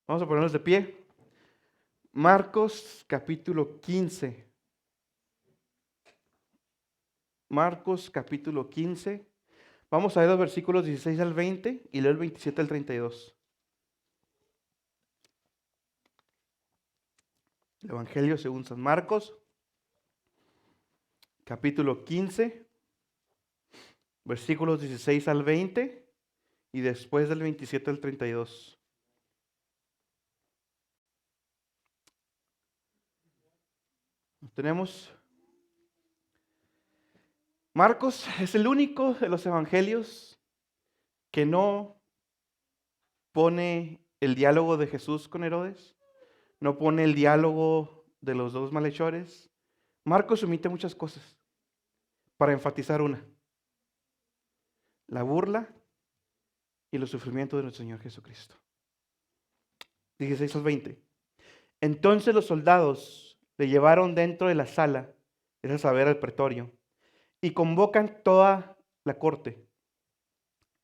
Vamos a ponernos de pie. Marcos capítulo 15. Marcos capítulo 15. Vamos a ver los versículos 16 al 20 y luego el 27 al 32. El Evangelio según San Marcos, capítulo 15, versículos 16 al 20 y después del 27 al 32. Tenemos. Marcos es el único de los evangelios que no pone el diálogo de Jesús con Herodes, no pone el diálogo de los dos malhechores. Marcos omite muchas cosas para enfatizar una: la burla y los sufrimientos de nuestro Señor Jesucristo. 16 al 20. Entonces los soldados le llevaron dentro de la sala, es a saber, al pretorio, y convocan toda la corte,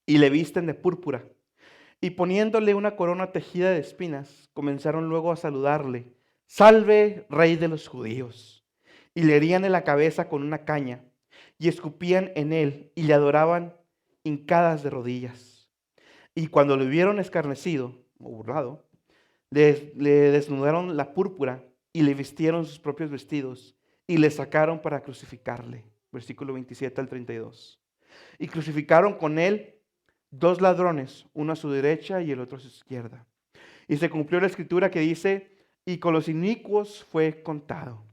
y le visten de púrpura, y poniéndole una corona tejida de espinas, comenzaron luego a saludarle: Salve, Rey de los judíos. Y le herían en la cabeza con una caña, y escupían en él, y le adoraban hincadas de rodillas. Y cuando lo vieron escarnecido o burlado, le desnudaron la púrpura y le vistieron sus propios vestidos y le sacaron para crucificarle. Versículo 27 al 32. Y crucificaron con él dos ladrones, uno a su derecha y el otro a su izquierda. Y se cumplió la escritura que dice: y con los inicuos fue contado.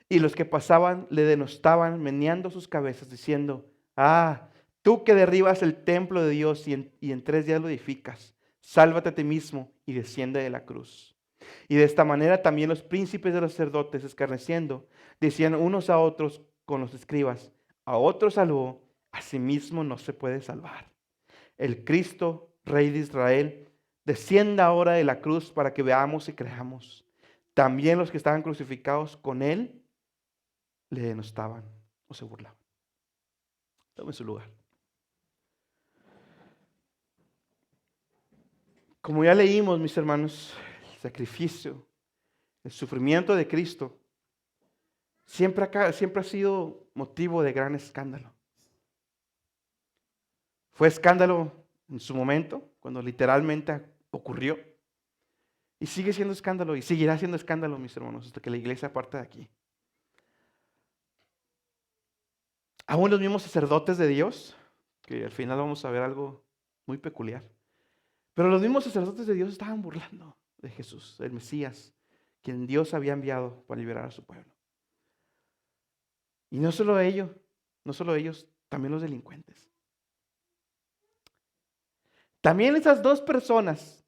Y los que pasaban le denostaban, meneando sus cabezas, diciendo: Ah, tú que derribas el templo de Dios y en 3 días lo edificas, sálvate a ti mismo y desciende de la cruz. Y de esta manera también los príncipes de los sacerdotes, escarneciendo, decían unos a otros con los escribas: a otro salvó, a sí mismo no se puede salvar. El Cristo, Rey de Israel, descienda ahora de la cruz para que veamos y creamos. También los que estaban crucificados con él le denostaban o se burlaban. Tome su lugar. Como ya leímos, mis hermanos, el sacrificio, el sufrimiento de Cristo siempre ha sido motivo de gran escándalo. Fue escándalo en su momento, cuando literalmente ocurrió, y sigue siendo escándalo y seguirá siendo escándalo, mis hermanos, hasta que la iglesia parte de aquí. Aún los mismos sacerdotes de Dios, que al final vamos a ver algo muy peculiar, pero los mismos sacerdotes de Dios estaban burlando de Jesús, el Mesías, quien Dios había enviado para liberar a su pueblo. Y no solo ellos, también los delincuentes. También esas dos personas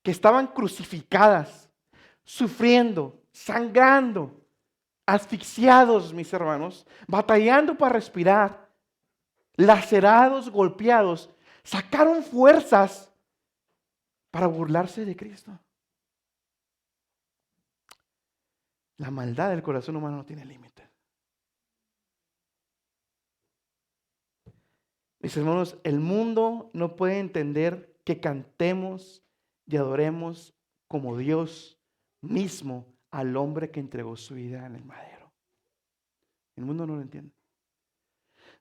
que estaban crucificadas, sufriendo, sangrando, asfixiados, mis hermanos, batallando para respirar, lacerados, golpeados, sacaron fuerzas para burlarse de Cristo. La maldad del corazón humano no tiene límite. Mis hermanos, el mundo no puede entender que cantemos y adoremos como Dios mismo al hombre que entregó su vida en el madero. El mundo no lo entiende.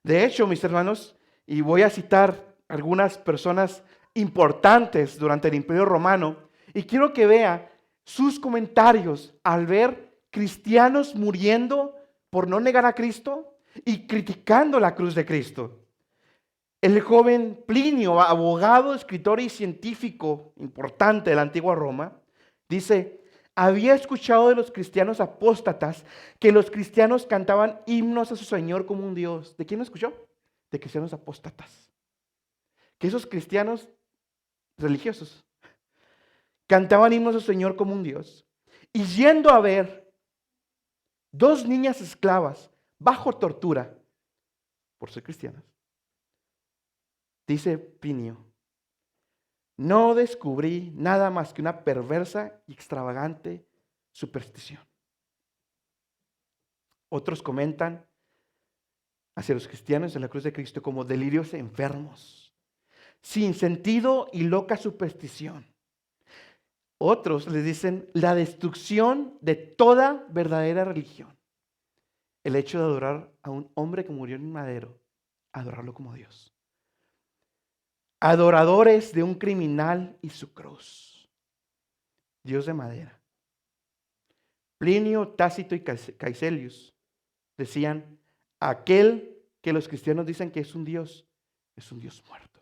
De hecho, mis hermanos, y voy a citar algunas personas importantes durante el Imperio Romano, y quiero que vea sus comentarios al ver cristianos muriendo por no negar a Cristo y criticando la cruz de Cristo. El joven Plinio, abogado, escritor y científico importante de la antigua Roma, dice: había escuchado de los cristianos apóstatas que los cristianos cantaban himnos a su Señor como un Dios. ¿De quién lo escuchó? De cristianos apóstatas. Que esos cristianos religiosos cantaban himnos a su Señor como un Dios. Y yendo a ver dos niñas esclavas bajo tortura por ser cristianas, dice Plinio: no descubrí nada más que una perversa y extravagante superstición. Otros comentan hacia los cristianos en la cruz de Cristo como delirios enfermos, sin sentido y loca superstición. Otros les dicen la destrucción de toda verdadera religión. El hecho de adorar a un hombre que murió en un madero, adorarlo como Dios. Adoradores de un criminal y su cruz. Dios de madera. Plinio, Tácito y Caecilius decían, aquel que los cristianos dicen que es un Dios muerto.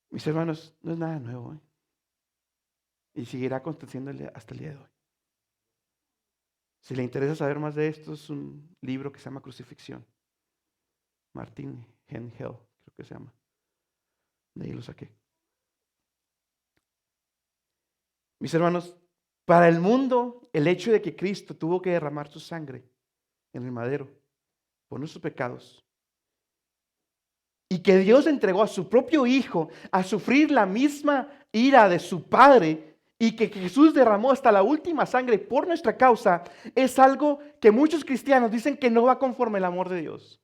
Mis hermanos, no es nada nuevo, ¿eh? Y seguirá aconteciendo hasta el día de hoy. Si le interesa saber más de esto, es un libro que se llama Crucifixión. Martin Hengel, creo que se llama. De ahí lo saqué. Mis hermanos, para el mundo, el hecho de que Cristo tuvo que derramar su sangre en el madero por nuestros pecados y que Dios entregó a su propio Hijo a sufrir la misma ira de su Padre y que Jesús derramó hasta la última sangre por nuestra causa, es algo que muchos cristianos dicen que no va conforme el amor de Dios.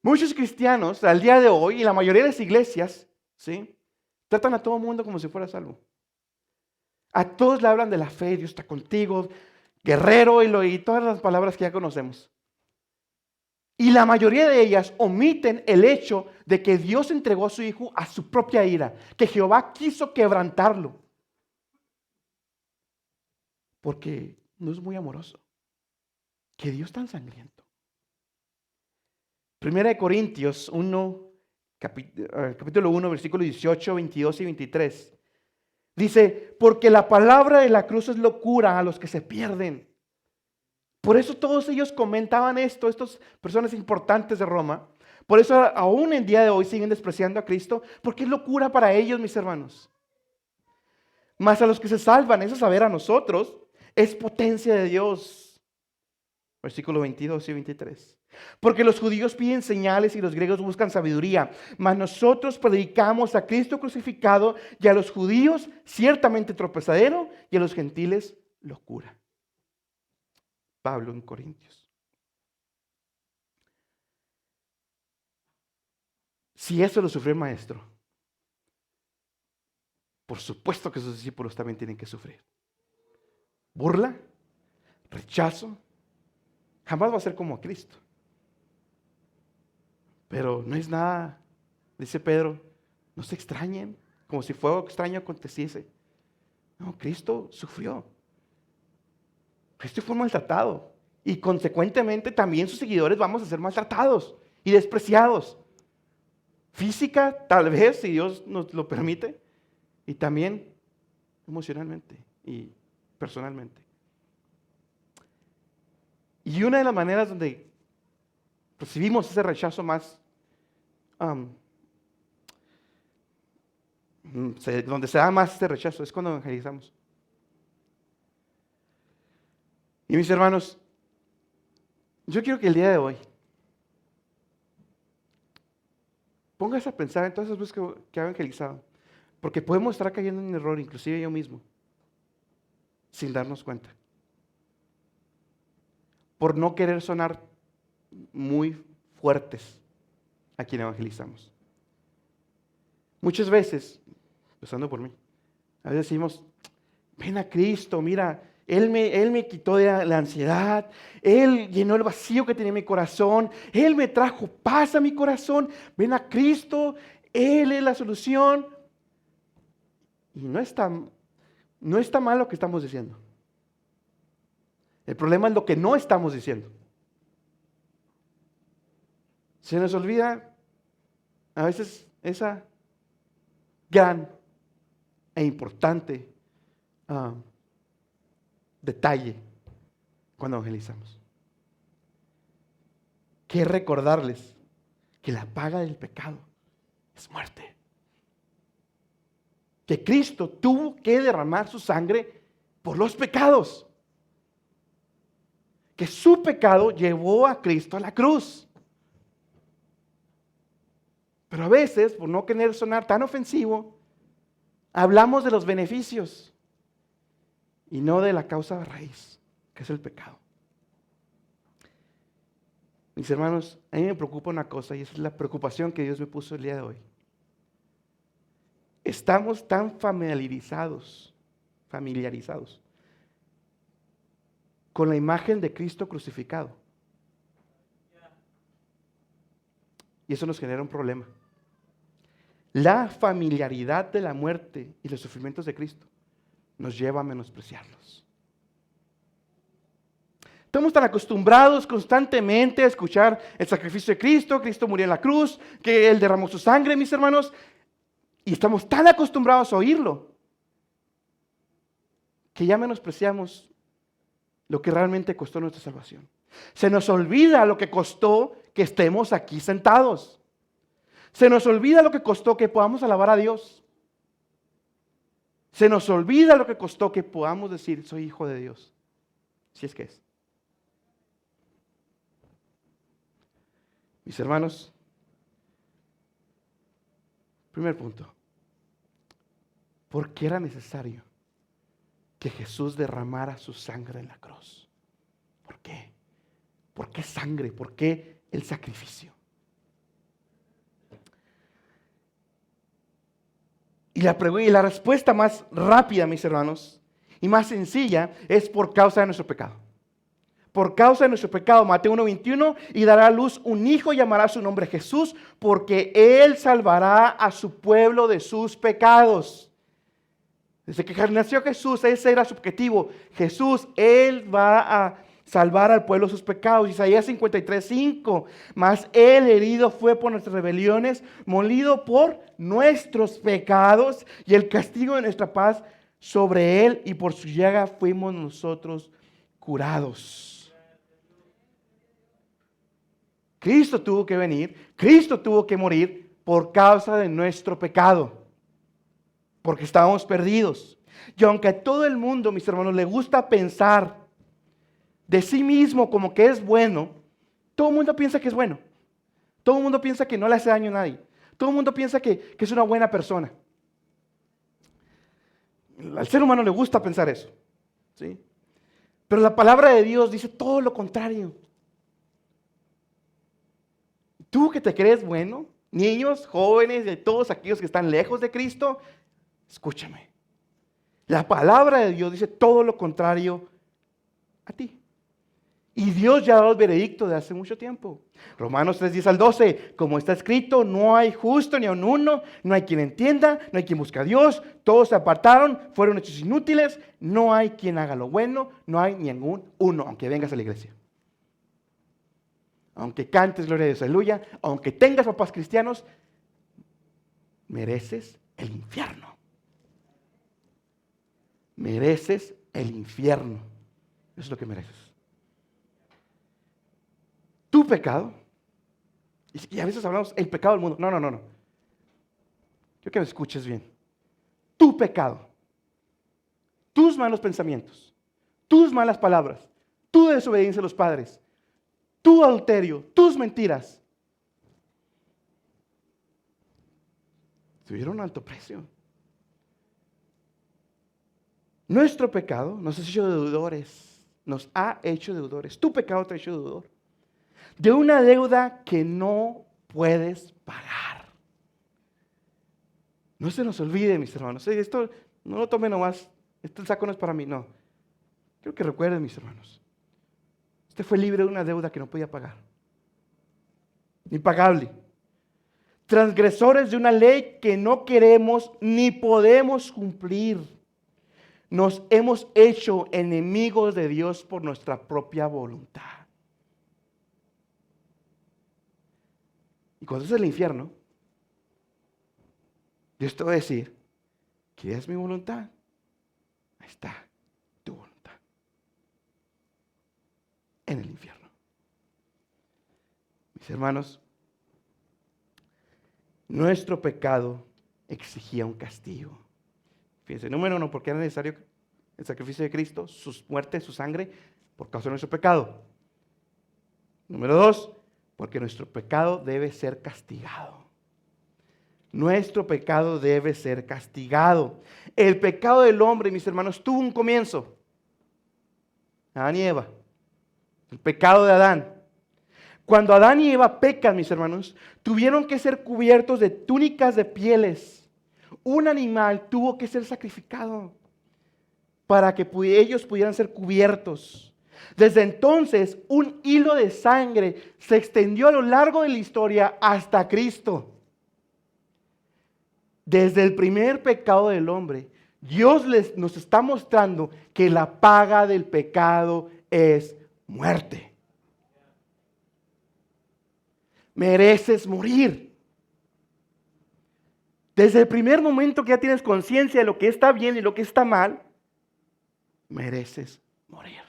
Muchos cristianos al día de hoy y la mayoría de las iglesias, ¿sí?, tratan a todo el mundo como si fuera salvo. A todos le hablan de la fe, Dios está contigo, guerrero y todas las palabras que ya conocemos. Y la mayoría de ellas omiten el hecho de que Dios entregó a su Hijo a su propia ira, que Jehová quiso quebrantarlo. Porque no es muy amoroso. Que Dios tan sangriento. Primera de Corintios 1, capítulo 1, versículos 18, 22 y 23. Dice, porque la palabra de la cruz es locura a los que se pierden. Por eso todos ellos comentaban esto, estas personas importantes de Roma. Por eso aún en día de hoy siguen despreciando a Cristo, porque es locura para ellos, mis hermanos. Mas a los que se salvan, es a saber, a nosotros, es potencia de Dios. Versículo 22 y 23. Porque los judíos piden señales y los griegos buscan sabiduría, mas nosotros predicamos a Cristo crucificado y a los judíos ciertamente tropezadero y a los gentiles locura. Pablo en Corintios. Si eso lo sufrió el maestro, por supuesto que sus discípulos también tienen que sufrir. Burla, rechazo, jamás va a ser como a Cristo. Pero no es nada, dice Pedro, no se extrañen, como si fuera extraño aconteciese. No, Cristo sufrió. Cristo fue maltratado. Y consecuentemente también sus seguidores vamos a ser maltratados y despreciados. Física, tal vez, si Dios nos lo permite. Y también emocionalmente y personalmente. Y una de las maneras donde recibimos ese rechazo más, donde se da más este rechazo, es cuando evangelizamos. Y mis hermanos, yo quiero que el día de hoy pongas a pensar en todas esas veces que ha evangelizado, porque podemos estar cayendo en un error, inclusive yo mismo, sin darnos cuenta, por no querer sonar muy fuertes a quien evangelizamos. Muchas veces, empezando por mí, a veces decimos, ven a Cristo, mira, Él me quitó de la ansiedad, Él llenó el vacío que tenía en mi corazón, Él me trajo paz a mi corazón, ven a Cristo, Él es la solución. Y no está mal lo que estamos diciendo. El problema es lo que no estamos diciendo. Se nos olvida a veces esa gran e importante detalle cuando evangelizamos. Que recordarles que la paga del pecado es muerte. Que Cristo tuvo que derramar su sangre por los pecados. Que su pecado llevó a Cristo a la cruz. Pero a veces, por no querer sonar tan ofensivo, hablamos de los beneficios y no de la causa raíz, que es el pecado. Mis hermanos, a mí me preocupa una cosa y esa es la preocupación que Dios me puso el día de hoy. estamos tan familiarizados con la imagen de Cristo crucificado. Y eso nos genera un problema. La familiaridad de la muerte y los sufrimientos de Cristo nos lleva a menospreciarlos. Estamos tan acostumbrados constantemente a escuchar el sacrificio de Cristo, Cristo murió en la cruz, que Él derramó su sangre, mis hermanos, y estamos tan acostumbrados a oírlo, que ya menospreciamos lo que realmente costó nuestra salvación. Se nos olvida lo que costó que estemos aquí sentados. Se nos olvida lo que costó que podamos alabar a Dios. Se nos olvida lo que costó que podamos decir, soy hijo de Dios. Si es que es. Mis hermanos, primer punto. ¿Por qué era necesario que Jesús derramara su sangre en la cruz? ¿Por qué? ¿Por qué sangre? ¿Por qué el sacrificio? Y la respuesta más rápida, mis hermanos, y más sencilla, es por causa de nuestro pecado. Por causa de nuestro pecado, Mateo 1:21, y dará a luz un hijo y llamará su nombre Jesús, porque Él salvará a su pueblo de sus pecados. Desde que nació Jesús, ese era su objetivo. Jesús, Él va a salvar al pueblo de sus pecados. Isaías 53:5, mas Él herido fue por nuestras rebeliones, molido por nuestros pecados, y el castigo de nuestra paz sobre Él, y por su llaga fuimos nosotros curados. Cristo tuvo que venir, Cristo tuvo que morir por causa de nuestro pecado, porque estábamos perdidos. Y aunque a todo el mundo, mis hermanos, le gusta pensar de sí mismo como que es bueno, todo el mundo piensa que es bueno. Todo el mundo piensa que no le hace daño a nadie. Todo el mundo piensa que es una buena persona. Al ser humano le gusta pensar eso, ¿sí? Pero la palabra de Dios dice todo lo contrario. Tú que te crees bueno, niños, jóvenes, de todos aquellos que están lejos de Cristo, escúchame. La palabra de Dios dice todo lo contrario a ti. Y Dios ya ha dado el veredicto de hace mucho tiempo. Romanos 3:10-12, como está escrito, no hay justo ni aun uno, no hay quien entienda, no hay quien busque a Dios, todos se apartaron, fueron hechos inútiles, no hay quien haga lo bueno, no hay ningún uno, aunque vengas a la iglesia. Aunque cantes gloria a Dios, aleluya, aunque tengas papás cristianos, mereces el infierno. Mereces el infierno. Eso es lo que mereces. Tu pecado, y a veces hablamos el pecado del mundo. No. Quiero que me escuches bien. Tu pecado, tus malos pensamientos, tus malas palabras, tu desobediencia a los padres, tu adulterio, tus mentiras, tuvieron un alto precio. Nuestro pecado nos ha hecho deudores. Nos ha hecho deudores. Tu pecado te ha hecho deudor de una deuda que no puedes pagar. No se nos olvide, mis hermanos. Esto no lo tomen nomás. Este saco no es para mí, no. Quiero que recuerden, mis hermanos. Usted fue libre de una deuda que no podía pagar. Impagable. Transgresores de una ley que no queremos ni podemos cumplir. Nos hemos hecho enemigos de Dios por nuestra propia voluntad. Y cuando es el infierno, Dios te va a decir, ¿quieres mi voluntad? Ahí está tu voluntad. En el infierno. Mis hermanos, nuestro pecado exigía un castigo. Fíjense, número uno, porque era necesario el sacrificio de Cristo, su muerte, su sangre, por causa de nuestro pecado. Número dos, porque nuestro pecado debe ser castigado. Nuestro pecado debe ser castigado. El pecado del hombre, mis hermanos, tuvo un comienzo. Adán y Eva. El pecado de Adán. Cuando Adán y Eva pecan, mis hermanos, tuvieron que ser cubiertos de túnicas de pieles, Un animal tuvo que ser sacrificado para que ellos pudieran ser cubiertos. Desde entonces, un hilo de sangre se extendió a lo largo de la historia hasta Cristo. Desde el primer pecado del hombre, Dios nos está mostrando que la paga del pecado es muerte. Mereces morir. Desde el primer momento que ya tienes conciencia de lo que está bien y lo que está mal, mereces morir.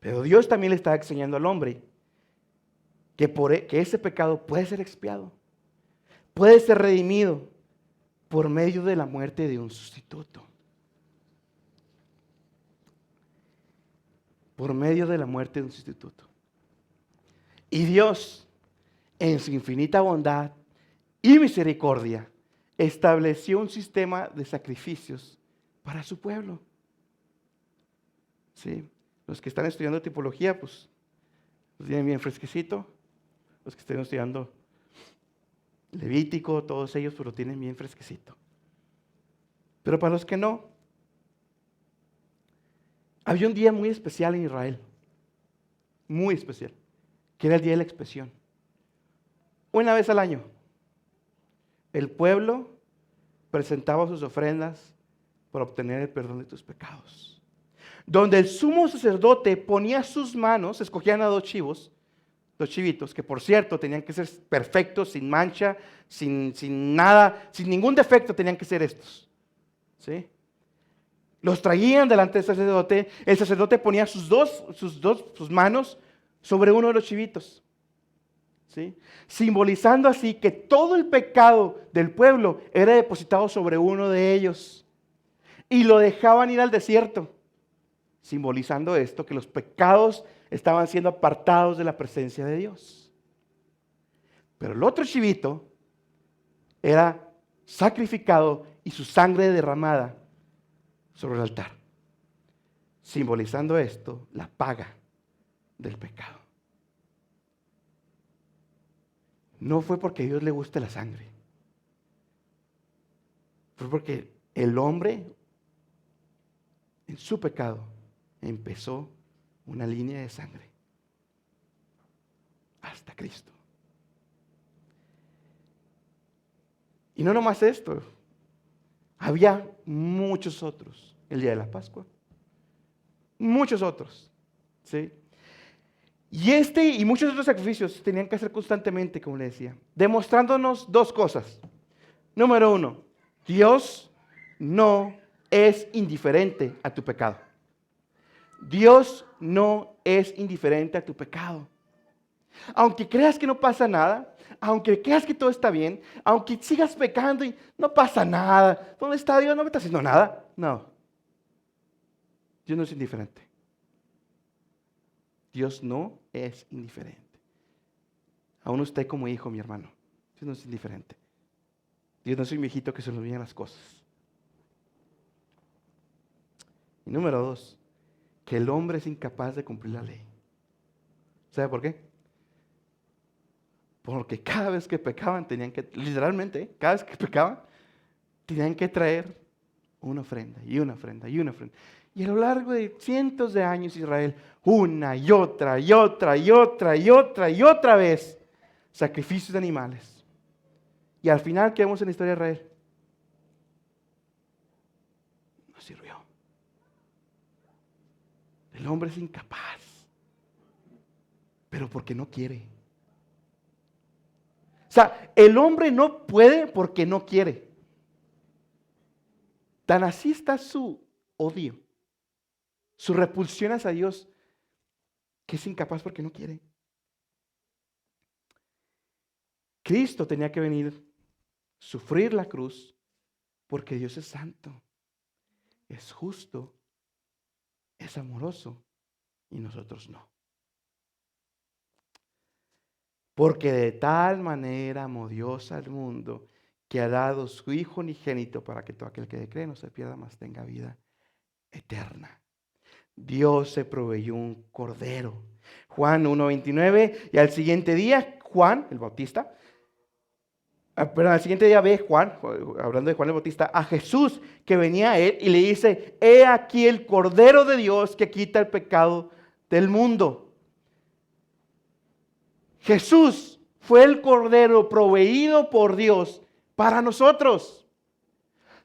Pero Dios también le está enseñando al hombre que ese pecado puede ser expiado, puede ser redimido por medio de la muerte de un sustituto. Por medio de la muerte de un sustituto. Y Dios, en su infinita bondad y misericordia, estableció un sistema de sacrificios para su pueblo. ¿Sí? Los que están estudiando tipología, pues, los tienen bien fresquecito. Los que estén estudiando Levítico, todos ellos, pues lo tienen bien fresquecito. Pero para los que no, había un día muy especial en Israel, muy especial, que era el día de la expiación. Una vez al año, el pueblo presentaba sus ofrendas para obtener el perdón de tus pecados. Donde el sumo sacerdote ponía sus manos, escogían a dos chivitos, que por cierto tenían que ser perfectos, sin mancha, sin nada, sin ningún defecto tenían que ser estos. ¿Sí? Los traían delante del sacerdote, el sacerdote ponía sus manos sobre uno de los chivitos. ¿Sí? Simbolizando así que todo el pecado del pueblo era depositado sobre uno de ellos. Y lo dejaban ir al desierto. Simbolizando esto, que los pecados estaban siendo apartados de la presencia de Dios. Pero el otro chivito era sacrificado y su sangre derramada sobre el altar. Simbolizando esto, la paga del pecado. No fue porque a Dios le guste la sangre. Fue porque el hombre, en su pecado, empezó una línea de sangre hasta Cristo. Y no nomás esto, había muchos otros. El día de la Pascua, muchos otros, ¿sí? Y muchos otros sacrificios tenían que hacer constantemente, como le decía, demostrándonos dos cosas. Número uno, Dios no es indiferente a tu pecado. Dios no es indiferente a tu pecado. Aunque creas que no pasa nada, aunque creas que todo está bien, aunque sigas pecando y no pasa nada, ¿dónde está Dios? No me está haciendo nada. No. Dios no es indiferente. Dios no es indiferente. Aún usted como hijo, mi hermano, Dios no es indiferente. Dios no es un viejito que se le olvidan las cosas. Y número dos, que el hombre es incapaz de cumplir la ley. ¿Sabe por qué? Porque cada vez que pecaban literalmente, cada vez que pecaban, tenían que traer una ofrenda y una ofrenda y una ofrenda. Y a lo largo de cientos de años Israel, una y otra y otra y otra y otra y otra vez, sacrificios de animales. Y al final, ¿qué vemos en la historia de Israel? No sirvió. El hombre es incapaz, pero porque no quiere. O sea, el hombre no puede porque no quiere. Tan así está su odio, su repulsión hacia Dios, que es incapaz porque no quiere. Cristo tenía que venir, sufrir la cruz, porque Dios es santo, es justo, es amoroso, y nosotros no. Porque de tal manera amó Dios al mundo, que ha dado su Hijo unigénito para que todo aquel que cree no se pierda, mas tenga vida eterna. Dios se proveyó un cordero. Juan 1:29, y al siguiente día Juan, el Bautista, pero al siguiente día ve Juan, hablando de Juan el Bautista, a Jesús que venía a él y le dice, he aquí el Cordero de Dios que quita el pecado del mundo. Jesús fue el Cordero proveído por Dios para nosotros.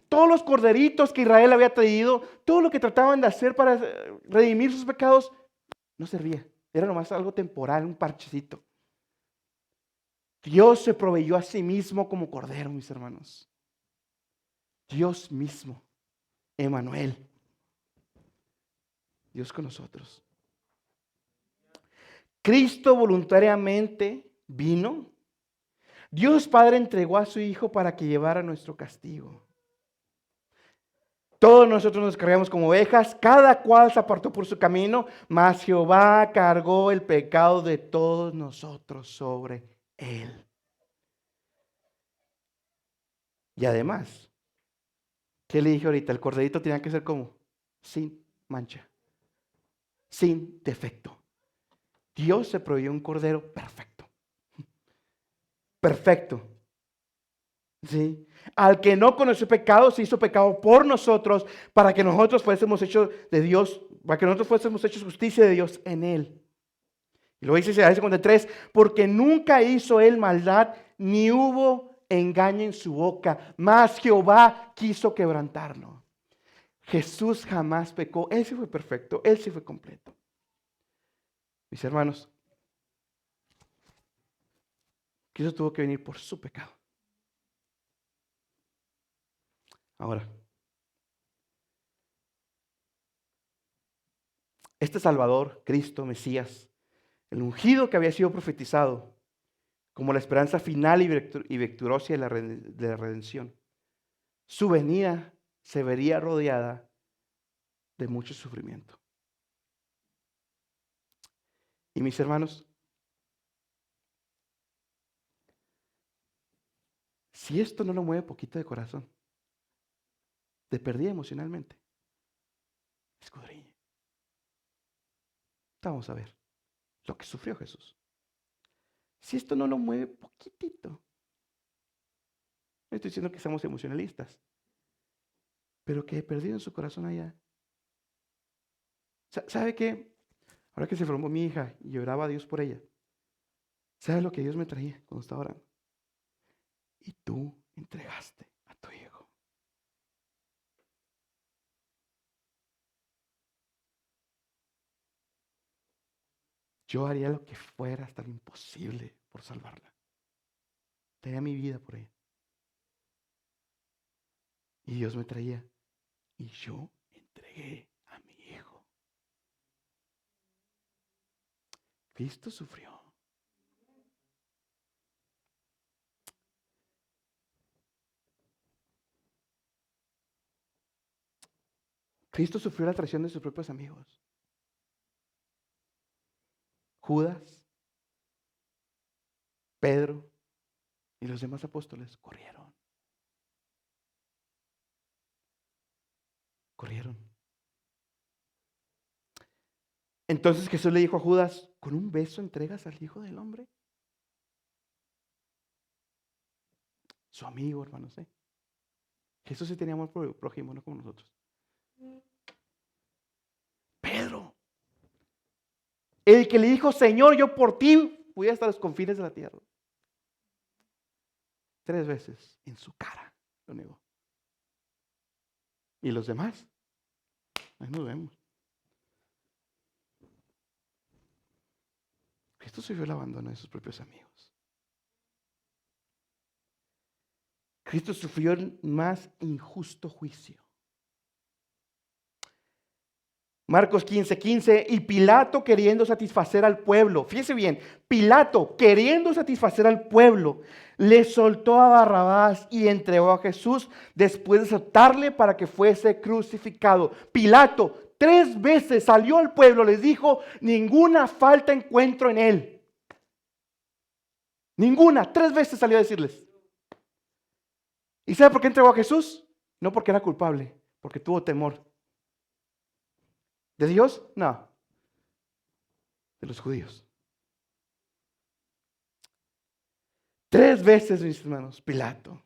Todos los corderitos que Israel había traído, todo lo que trataban de hacer para redimir sus pecados, no servía. Era nomás algo temporal, un parchecito. Dios se proveyó a sí mismo como Cordero, mis hermanos. Dios mismo, Emmanuel. Dios con nosotros. Cristo voluntariamente vino. Dios Padre entregó a su Hijo para que llevara nuestro castigo. Todos nosotros nos cargamos como ovejas, cada cual se apartó por su camino, mas Jehová cargó el pecado de todos nosotros sobre él. Y además, ¿qué le dije ahorita? El corderito tenía que ser como sin mancha, sin defecto. Dios se proveyó un cordero perfecto. Perfecto. ¿Sí? Al que no conoció pecado, se hizo pecado por nosotros, para que nosotros fuésemos hechos de Dios, para que nosotros fuésemos hechos justicia de Dios en él. Y luego dice Isaías 53, porque nunca hizo él maldad, ni hubo engaño en su boca, mas Jehová quiso quebrantarlo. Jesús jamás pecó, él sí fue perfecto, él sí fue completo. Mis hermanos, Cristo tuvo que venir por su pecado. Ahora, este Salvador, Cristo, Mesías, el ungido que había sido profetizado como la esperanza final y victoriosa de la redención, su venida se vería rodeada de mucho sufrimiento. Y mis hermanos, si esto no lo mueve poquito de corazón, de perdida emocionalmente, escudriñe. Vamos a ver lo que sufrió Jesús. Si esto no lo mueve poquitito, no estoy diciendo que seamos emocionalistas, pero que perdido en su corazón allá. ¿Sabe qué? Ahora que se formó mi hija y lloraba a Dios por ella, ¿sabe lo que Dios me traía cuando estaba orando? Y tú entregaste a tu hijo. Yo haría lo que fuera hasta lo imposible por salvarla. Tenía mi vida por ella. Y Dios me traía. Y yo entregué a mi hijo. Cristo sufrió. Cristo sufrió la traición de sus propios amigos. Judas, Pedro y los demás apóstoles corrieron. Corrieron. Entonces Jesús le dijo a Judas, ¿con un beso entregas al Hijo del Hombre? Su amigo, hermanos. Jesús sí tenía amor por el prójimo, no como nosotros. Pedro, el que le dijo, Señor, yo por ti voy hasta los confines de la tierra. 3 veces en su cara lo negó. ¿Y los demás? Ahí nos vemos. Cristo sufrió el abandono de sus propios amigos. Cristo sufrió el más injusto juicio. Marcos 15:15, y Pilato queriendo satisfacer al pueblo, fíjese bien, Pilato queriendo satisfacer al pueblo, le soltó a Barrabás y entregó a Jesús después de soltarle para que fuese crucificado. Pilato 3 veces salió al pueblo, les dijo, ninguna falta encuentro en él. Ninguna, 3 veces salió a decirles. ¿Y sabe por qué entregó a Jesús? No porque era culpable, porque tuvo temor. ¿De Dios? No. De los judíos. 3 veces, mis hermanos, Pilato.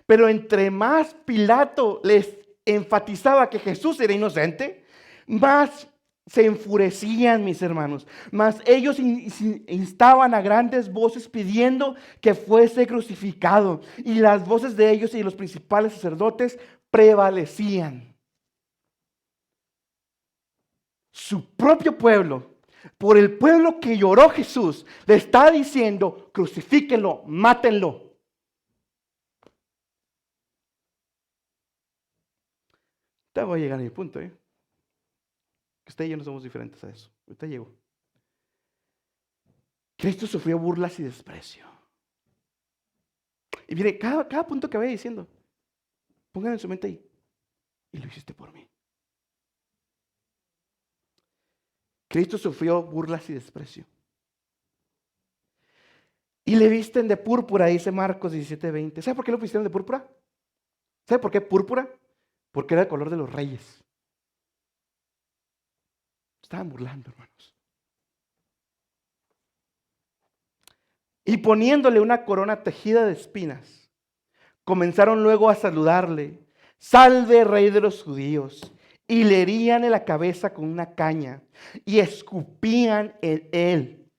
Pero entre más Pilato les enfatizaba que Jesús era inocente, más se enfurecían, mis hermanos. Más ellos instaban a grandes voces pidiendo que fuese crucificado. Y las voces de ellos y los principales sacerdotes prevalecían. Su propio pueblo, por el pueblo que lloró Jesús, le está diciendo: crucifíquenlo, mátenlo. Te voy a llegar a mi punto, que usted y yo no somos diferentes a eso. Ahorita llego. Cristo sufrió burlas y desprecio. Y mire, cada punto que vaya diciendo, pongan en su mente ahí: y lo hiciste por mí. Cristo sufrió burlas y desprecio. Y le visten de púrpura, dice Marcos 17:20. ¿Sabe por qué lo vistieron de púrpura? ¿Sabe por qué púrpura? Porque era el color de los reyes. Estaban burlando, hermanos. Y poniéndole una corona tejida de espinas, comenzaron luego a saludarle: salve, rey de los judíos. Y le herían en la cabeza con una caña y escupían en él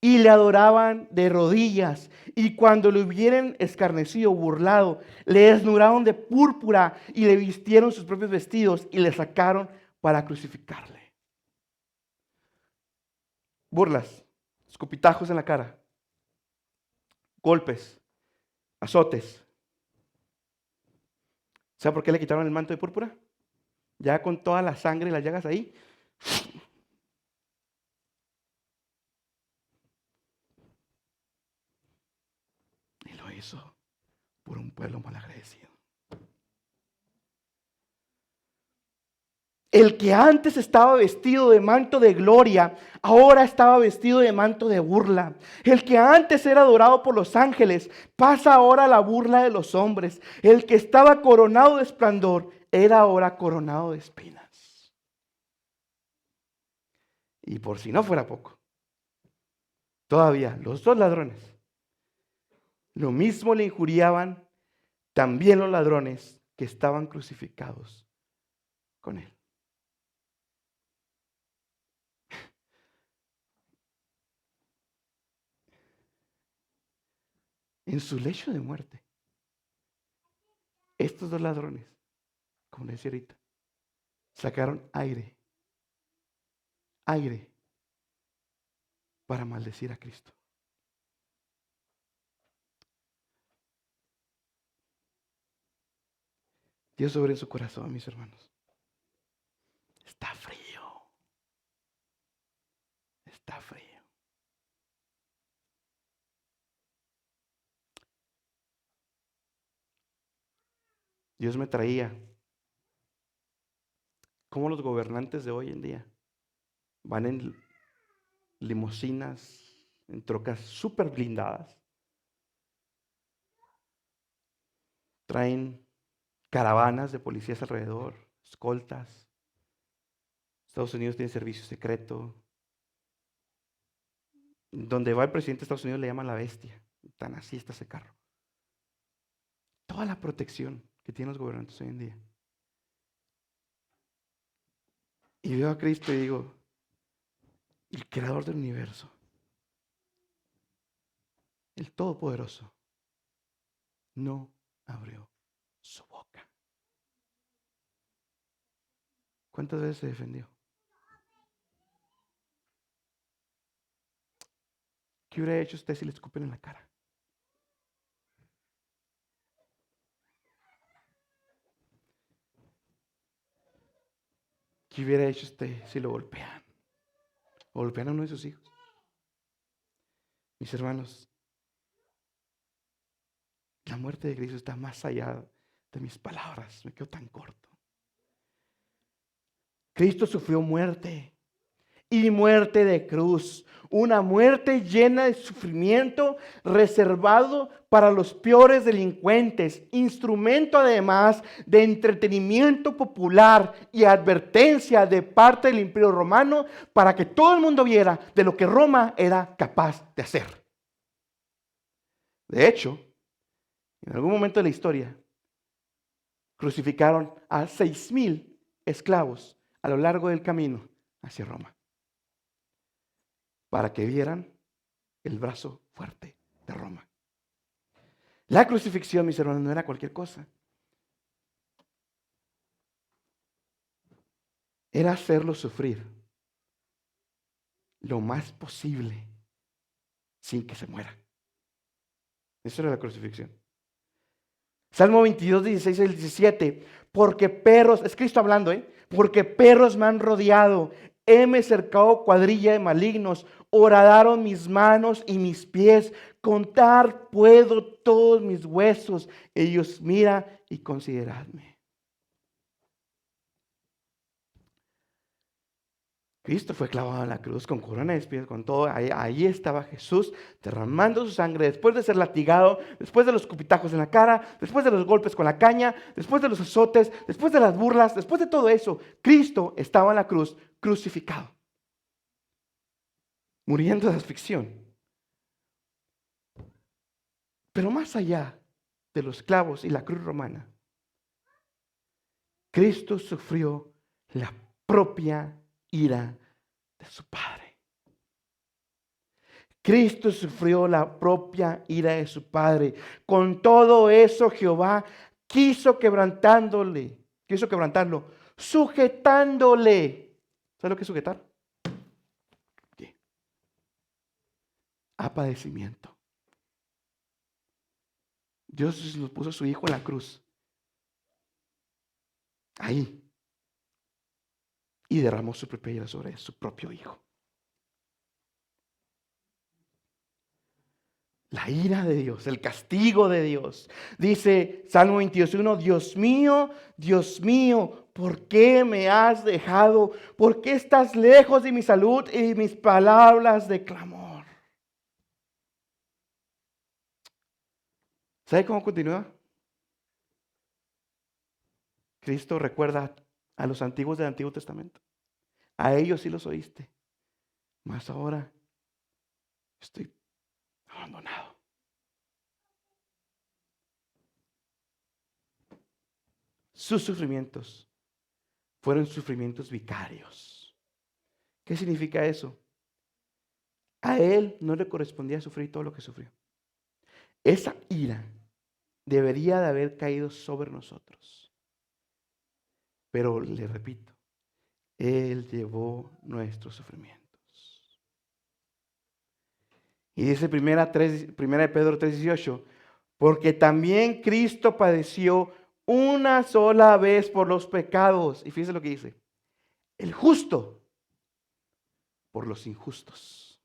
y le adoraban de rodillas. Y cuando le hubieran escarnecido, burlado, le desnudaron de púrpura y le vistieron sus propios vestidos y le sacaron para crucificarle. Burlas, escupitajos en la cara, golpes, azotes. ¿Sabe por qué le quitaron el manto de púrpura? Ya con toda la sangre y las llagas ahí. Y lo hizo por un pueblo malagradecido. El que antes estaba vestido de manto de gloria, ahora estaba vestido de manto de burla. El que antes era adorado por los ángeles, pasa ahora a la burla de los hombres. El que estaba coronado de esplendor, era ahora coronado de espinas. Y por si no fuera poco, todavía los 2 ladrones, lo mismo le injuriaban también los ladrones que estaban crucificados con él. En su lecho de muerte, estos 2 ladrones, como decía ahorita, sacaron aire para maldecir a Cristo. Dios obra en su corazón, mis hermanos. Está frío. Está frío. Dios me traía cómo los gobernantes de hoy en día van en limusinas, en trocas súper blindadas. Traen caravanas de policías alrededor, escoltas. Estados Unidos tiene servicio secreto. Donde va el presidente de Estados Unidos le llaman la bestia. Tan así está ese carro. Toda la protección que tienen los gobernantes hoy en día. Y veo a Cristo y digo: el creador del universo, el todopoderoso, no abrió su boca. ¿Cuántas veces se defendió? ¿Qué hubiera hecho usted si le escupen en la cara? ¿Qué hubiera hecho usted si lo golpean? O golpean a uno de sus hijos. Mis hermanos, la muerte de Cristo está más allá de mis palabras. Me quedo tan corto. Cristo sufrió muerte, y muerte de cruz. Una muerte llena de sufrimiento, reservado para los peores delincuentes. Instrumento además de entretenimiento popular y advertencia de parte del Imperio Romano para que todo el mundo viera de lo que Roma era capaz de hacer. De hecho, en algún momento de la historia, crucificaron a 6,000 esclavos a lo largo del camino hacia Roma, para que vieran el brazo fuerte de Roma. La crucifixión, mis hermanos, no era cualquier cosa. Era hacerlo sufrir lo más posible sin que se muera. Eso era la crucifixión. Salmo 22, 16 y 17. Porque perros, es Cristo hablando, porque perros me han rodeado, heme cercado cuadrilla de malignos, horadaron mis manos y mis pies, contar puedo todos mis huesos, ellos mira y consideradme. Cristo fue clavado en la cruz con corona de espinas, con todo. Ahí estaba Jesús derramando su sangre después de ser latigado, después de los cupitajos en la cara, después de los golpes con la caña, después de los azotes, después de las burlas, después de todo eso. Cristo estaba en la cruz crucificado, muriendo de asfixión. Pero más allá de los clavos y la cruz romana, Cristo sufrió la propia ira de su Padre. Cristo sufrió la propia ira de su Padre. Con todo eso Jehová quiso quebrantarlo, sujetándole. ¿Sabe lo que es sujetar? ¿Qué? A padecimiento. Dios nos puso a su Hijo en la cruz. Ahí. Y derramó su propia ira sobre su propio Hijo. La ira de Dios, el castigo de Dios. Dice Salmo 22:1, Dios mío, ¿por qué me has dejado? ¿Por qué estás lejos de mi salud y de mis palabras de clamor? ¿Sabe cómo continúa? Cristo recuerda a los antiguos del Antiguo Testamento. A ellos sí los oíste, mas ahora estoy abandonado. Sus sufrimientos fueron sufrimientos vicarios. ¿Qué significa eso? A él no le correspondía sufrir todo lo que sufrió. Esa ira debería de haber caído sobre nosotros. Pero le repito, él llevó nuestros sufrimientos. Y dice primera de Pedro 3:18, porque también Cristo padeció una sola vez por los pecados. Y fíjese lo que dice, el justo por los injustos.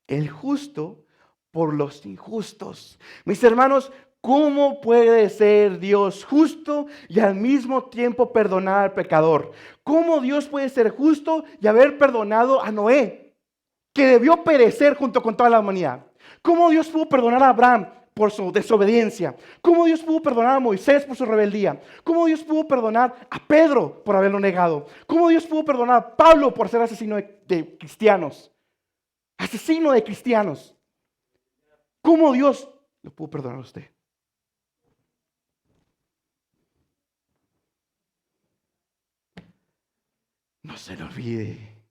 El justo por los injustos. Mis hermanos, ¿cómo puede ser Dios justo y al mismo tiempo perdonar al pecador? ¿Cómo Dios puede ser justo y haber perdonado a Noé, que debió perecer junto con toda la humanidad? ¿Cómo Dios pudo perdonar a Abraham por su desobediencia? ¿Cómo Dios pudo perdonar a Moisés por su rebeldía? ¿Cómo Dios pudo perdonar a Pedro por haberlo negado? ¿Cómo Dios pudo perdonar a Pablo por ser asesino de cristianos? Asesino de cristianos. ¿Cómo Dios lo pudo perdonar a usted? No se le olvide.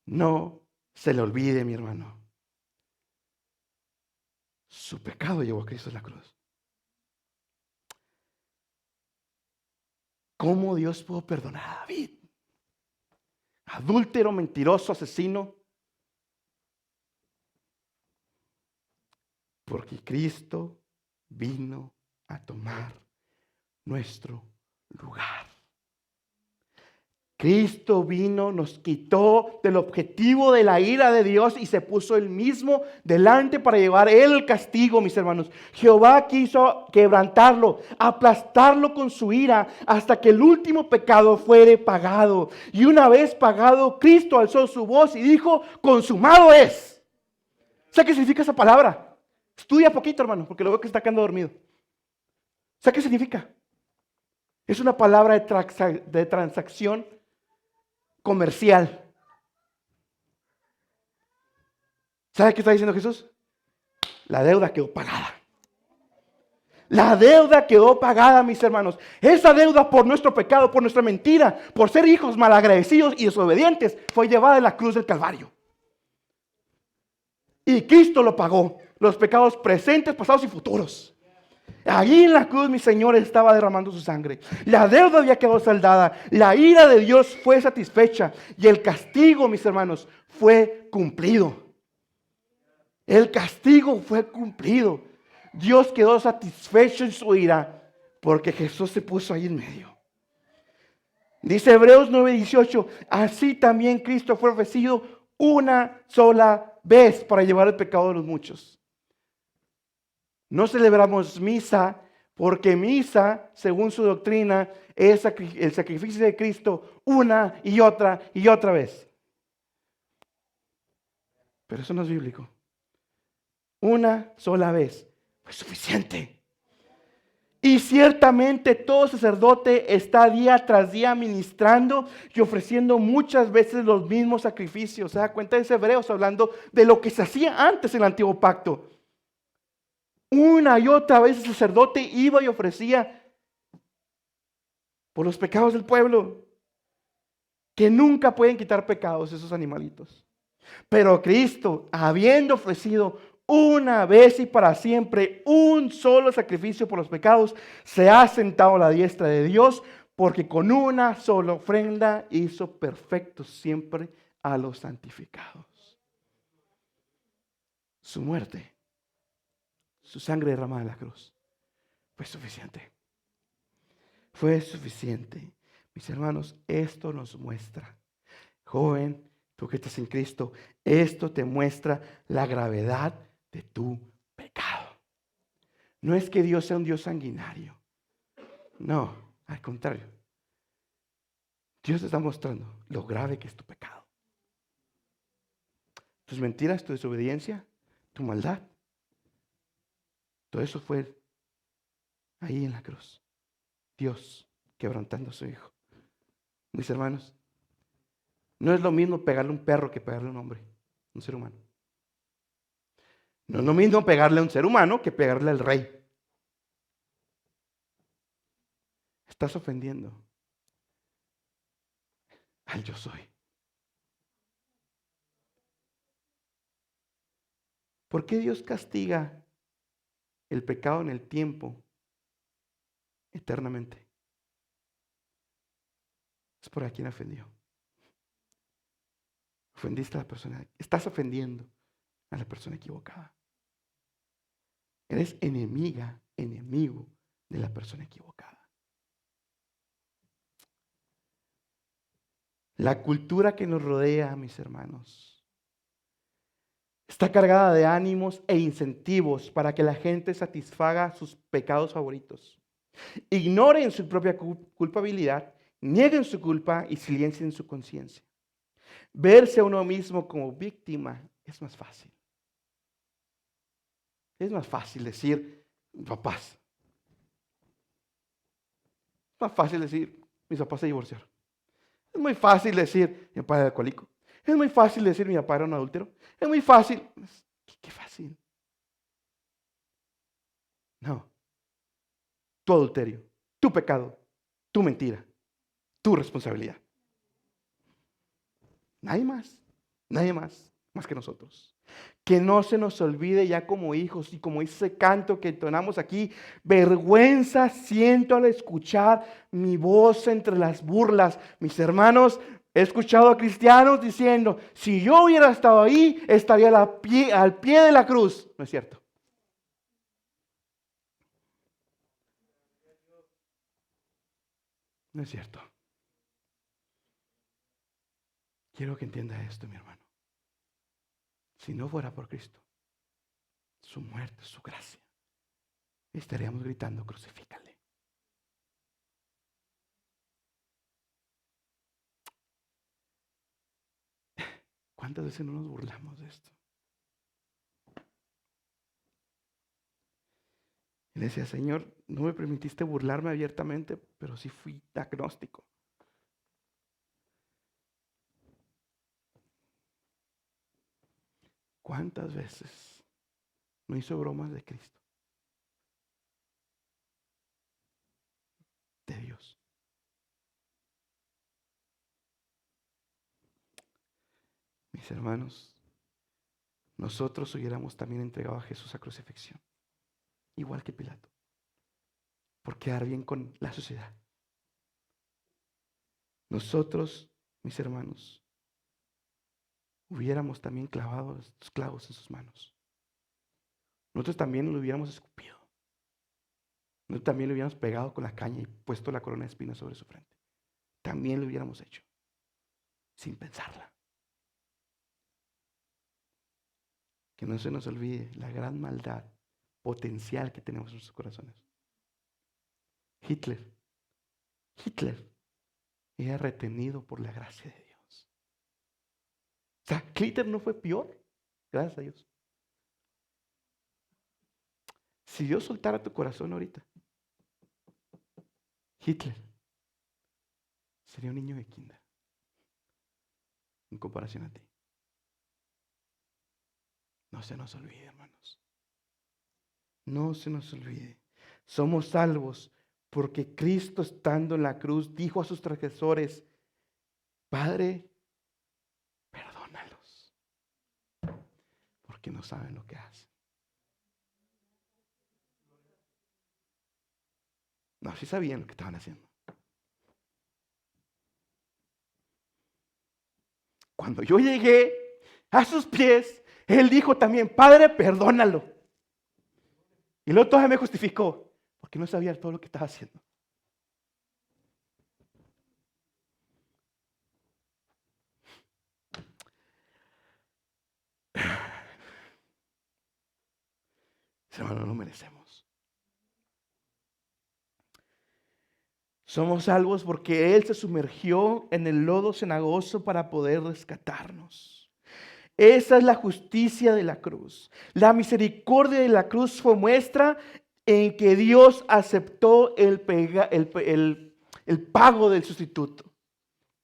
No se le olvide, mi hermano. Su pecado llevó a Cristo a la cruz. ¿Cómo Dios pudo perdonar a David? Adúltero, mentiroso, asesino. Porque Cristo vino a tomar nuestro lugar. Cristo vino, nos quitó del objetivo de la ira de Dios y se puso él mismo delante para llevar el castigo, mis hermanos. Jehová quiso quebrantarlo, aplastarlo con su ira hasta que el último pecado fuere pagado. Y una vez pagado, Cristo alzó su voz y dijo, consumado es. ¿Sabe qué significa esa palabra? Estudia poquito, hermano, porque lo veo que está quedando dormido. ¿Sabe qué significa? Es una palabra de transacción comercial. ¿Sabe qué está diciendo Jesús? La deuda quedó pagada. La deuda quedó pagada, mis hermanos. Esa deuda por nuestro pecado, por nuestra mentira, por ser hijos malagradecidos y desobedientes, fue llevada en la cruz del Calvario. Y Cristo lo pagó. Los pecados presentes, pasados y futuros. Allí en la cruz mi Señor estaba derramando su sangre. La deuda había quedado saldada. La ira de Dios fue satisfecha. Y el castigo, mis hermanos, fue cumplido. El castigo fue cumplido. Dios quedó satisfecho en su ira porque Jesús se puso ahí en medio. Dice Hebreos 9:18, así también Cristo fue ofrecido una sola vez para llevar el pecado de los muchos. No celebramos misa porque misa, según su doctrina, es el sacrificio de Cristo una y otra vez. Pero eso no es bíblico. Una sola vez fue suficiente. Y ciertamente todo sacerdote está día tras día ministrando y ofreciendo muchas veces los mismos sacrificios. ¿Se da cuenta? Es Hebreos hablando de lo que se hacía antes en el antiguo pacto. Una y otra vez el sacerdote iba y ofrecía por los pecados del pueblo, que nunca pueden quitar pecados esos animalitos. Pero Cristo, habiendo ofrecido una vez y para siempre un solo sacrificio por los pecados, se ha sentado a la diestra de Dios, porque con una sola ofrenda hizo perfectos siempre a los santificados. Su muerte, su sangre derramada en la cruz, fue suficiente. Fue suficiente. Mis hermanos, esto nos muestra, joven, tú que estás en Cristo, esto te muestra la gravedad de tu pecado. No es que Dios sea un Dios sanguinario. No, al contrario. Dios te está mostrando lo grave que es tu pecado. Tus mentiras, tu desobediencia, tu maldad. Todo eso fue ahí en la cruz. Dios quebrantando a su Hijo. Mis hermanos, no es lo mismo pegarle a un perro que pegarle a un hombre, un ser humano. No es lo mismo pegarle a un ser humano que pegarle al rey. Estás ofendiendo al yo soy. ¿Por qué Dios castiga el pecado en el tiempo eternamente? Es por a quien ofendió. Ofendiste a la persona. Estás ofendiendo a la persona equivocada. Eres enemiga, enemigo de la persona equivocada. La cultura que nos rodea, mis hermanos, está cargada de ánimos e incentivos para que la gente satisfaga sus pecados favoritos. Ignoren su propia culpabilidad, nieguen su culpa y silencien su conciencia. Verse a uno mismo como víctima es más fácil. Es más fácil decir, papás. Es más fácil decir, mis papás se divorciaron. Es muy fácil decir, mi papá era alcohólico. Es muy fácil decir, mi papá era un adúltero. Es muy fácil. ¿Qué fácil? No. Tu adulterio, tu pecado, tu mentira, tu responsabilidad. Nadie más que nosotros. Que no se nos olvide ya como hijos y como ese canto que entonamos aquí, vergüenza siento al escuchar mi voz entre las burlas. Mis hermanos, he escuchado a cristianos diciendo, si yo hubiera estado ahí, estaría al pie de la cruz. No es cierto. No es cierto. Quiero que entienda esto, mi hermano. Si no fuera por Cristo, su muerte, su gracia, estaríamos gritando, crucifícale. ¿Cuántas veces no nos burlamos de esto? Y le decía, Señor, no me permitiste burlarme abiertamente, pero sí fui agnóstico. ¿Cuántas veces No hizo bromas de Cristo, de Dios. Mis hermanos, nosotros hubiéramos también entregado a Jesús a crucifixión, igual que Pilato, por quedar bien con la sociedad. Nosotros, mis hermanos, hubiéramos también clavado los clavos en sus manos. Nosotros también lo hubiéramos escupido. Nosotros también le hubiéramos pegado con la caña y puesto la corona de espinas sobre su frente. También lo hubiéramos hecho, sin pensarla. Que no se nos olvide la gran maldad potencial que tenemos en nuestros corazones. Hitler era retenido por la gracia de Dios. O sea, Hitler no fue peor, gracias a Dios. Si Dios soltara tu corazón ahorita, Hitler sería un niño de kinder en comparación a ti. No se nos olvide, hermanos. No se nos olvide. Somos salvos porque Cristo, estando en la cruz, dijo a sus transgresores: Padre, perdónalos, porque no saben lo que hacen. No, sí sabían lo que estaban haciendo. Cuando yo llegué a sus pies, Él dijo también: Padre, perdónalo. Y luego todavía me justificó, porque no sabía todo lo que estaba haciendo. Hermano, no lo merecemos. Somos salvos porque Él se sumergió en el lodo cenagoso para poder rescatarnos. Esa es la justicia de la cruz. La misericordia de la cruz fue muestra en que Dios aceptó el pago del sustituto.